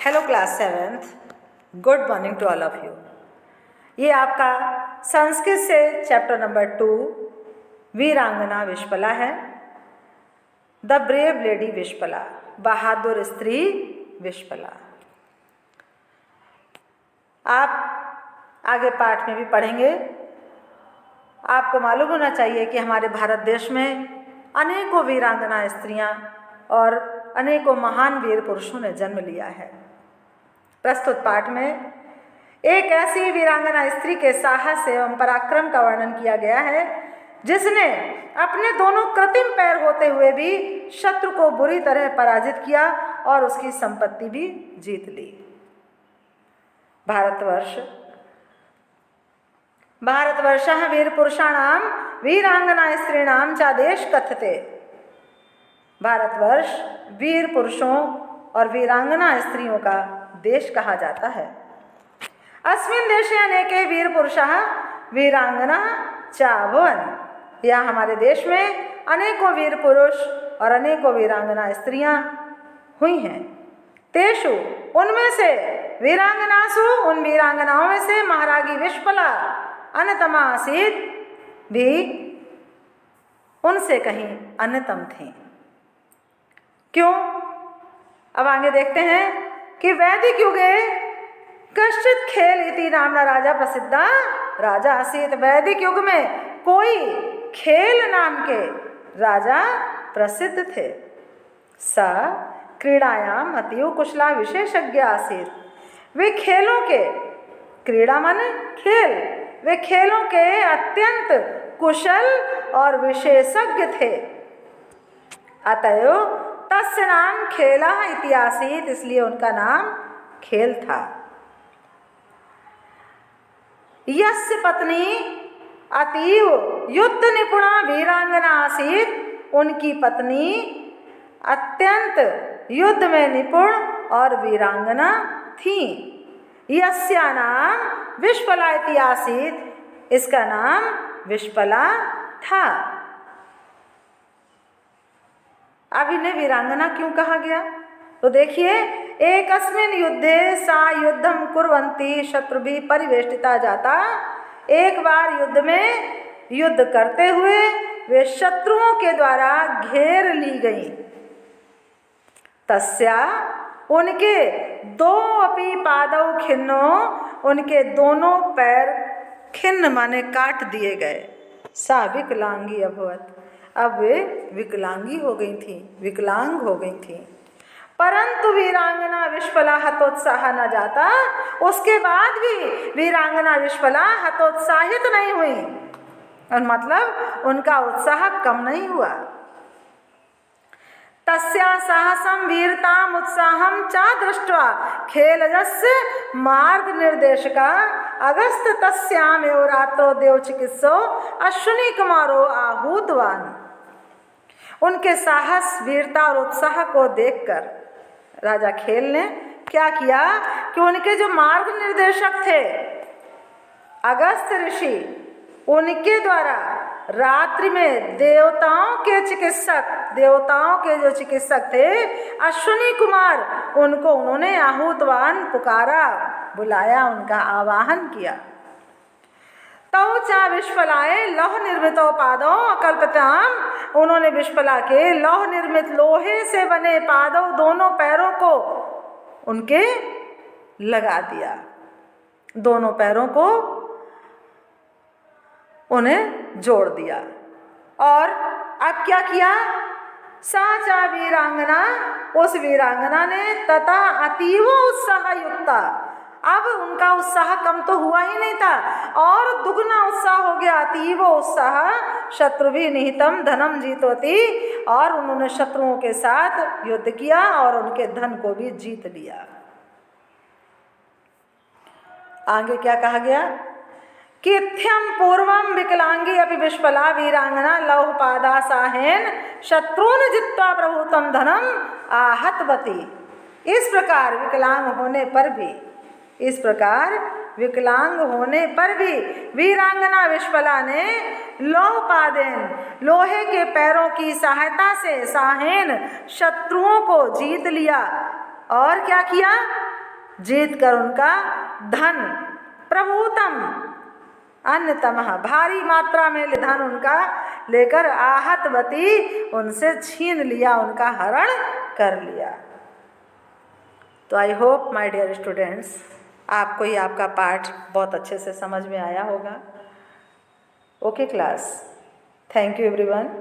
Hello class 7th, good morning to all of you. ये आपका संस्कृत से चैप्टर नंबर 2 वीरांगना विश्पला है। द ब्रेव लेडी विश्पला, बहादुर स्त्री विश्पला। आप आगे पाठ में भी पढ़ेंगे। आपको मालूम होना चाहिए कि हमारे भारत देश में अनेकों वीरांगना स्त्रियां और अनेकों महान वीर पुरुषों ने जन्म लिया है। प्रस्तुत पाठ में एक ऐसी वीरांगना स्त्री के साहस एवं पराक्रम का वर्णन किया गया है जिसने अपने दोनों कृत्रिम पैर होते हुए भी शत्रु को बुरी तरह पराजित किया और उसकी संपत्ति भी जीत ली। भारतवर्षः वीर पुरुषाणाम वीरांगना स्त्रीणाम च देश कथ्यते। भारतवर्ष वीर पुरुषों और वीरांगना स्त्रियों का देश कहा जाता है। अस्मिन् देशे अनेके वीर पुरुषः वीरांगना च भवन्। यह हमारे देश में अनेकों वीर पुरुष और अनेकों वीरांगना स्त्रियां हुई हैं। तेषु, उनमें से, वीरांगनासु, उन वीरांगनाओं में से महारानी विश्पला अन्यतमा आसीत्, भी उनसे कहीं अन्यतम थी। क्यों? अब आगे देखते हैं कि वैदिक युगे कश्चित् खेल इति नामना राजा प्रसिद्धा राजा आसीत्। वैदिक युग में कोई खेल नाम के राजा प्रसिद्ध थे। सा क्रीड़ायाम अतीव कुशला विशेषज्ञ आसीत्। वे खेलों के, क्रीड़ा माने खेल, वे खेलों के अत्यंत कुशल और विशेषज्ञ थे। अतएव तस्य नाम खेला इति आसीत्, इसलिए उनका नाम खेल था। यस्य पत्नी अतीव युद्ध निपुणा वीरांगना आसीत्, उनकी पत्नी अत्यंत युद्ध में निपुण और वीरांगना थी। यस्या नाम विश्पला इति आसीत्, इसका नाम विश्पला था। अब इन्हें वीरांगना क्यों कहा गया? तो देखिए, एकस्मिन् युद्धे सा युद्धम कुर्वन्ती शत्रुभिः परिवेष्टिता जाता। एक बार युद्ध में युद्ध करते हुए वे शत्रुओं के द्वारा घेर ली गई। तस्या, उनके दो अपि पादौ खिन्नो, उनके दोनों पैर खिन्न माने काट दिए गए। सा विकलांगी अभवत, अब वे विकलांगी हो गई थी, विकलांग हो गई थी। परंतु वीरांगना विश्पला हतोत्साह न जाता, उसके बाद भी वीरांगना विश्पला हतोत्साहित नहीं हुई, और मतलब उनका उत्साह कम नहीं हुआ। तस्या साहसं वीरताम् उत्साहं च दृष्ट्वा खेलजस्य मार्ग निर्देशका अगस्त तस्यामेव रात्रौ देव चिकित्सो अश्विनी कुमारो आहूतवान्। उनके साहस, वीरता और उत्साह को देखकर राजा खेल ने क्या किया कि उनके जो मार्ग निर्देशक थे अगस्त ऋषि, उनके द्वारा रात्रि में देवताओं के जो चिकित्सक थे अश्विनी कुमार, उनको उन्होंने आहूतवान पुकारा, बुलाया, उनका आवाहन किया। तौ चा विश्पलाए लौह निर्मितो पादौ अकल्पताम, उन्होंने विश्पला के लौह निर्मित, लोहे से बने पादौ, दोनों पैरों को उनके लगा दिया। दोनों पैरों को उन्हें जोड़ दिया। और अब क्या किया? साचा वीरांगना, उस वीरांगना ने तथा अतीव उत्साह युक्ता, अब उनका उत्साह कम तो हुआ ही नहीं था और दुगना उत्साह हो गया। अतीव उत्साह शत्रु भी निहितम धनम जीतवती, और उन्होंने शत्रुओं के साथ युद्ध किया और उनके धन को भी जीत लिया। आगे क्या कहा गया? किथ्यम पूर्वम विकलांगी अपि विश्पला वीरांगना लौहपादा साहेन शत्रुन जित्वा प्रभुतम धनम आहतवती। इस प्रकार विकलांग होने पर भी वीरांगना विश्पला ने लौहपादेन, लोहे के पैरों की सहायता से, साहेन, शत्रुओं को जीत लिया। और क्या किया? जीत कर उनका धन, प्रभुतम अन्यतमः, भारी मात्रा में धन उनका लेकर आहतवती, उनसे छीन लिया, उनका हरण कर लिया। तो I hope my dear students, आपको ये आपका पाठ बहुत अच्छे से समझ में आया होगा। Okay class, thank you everyone.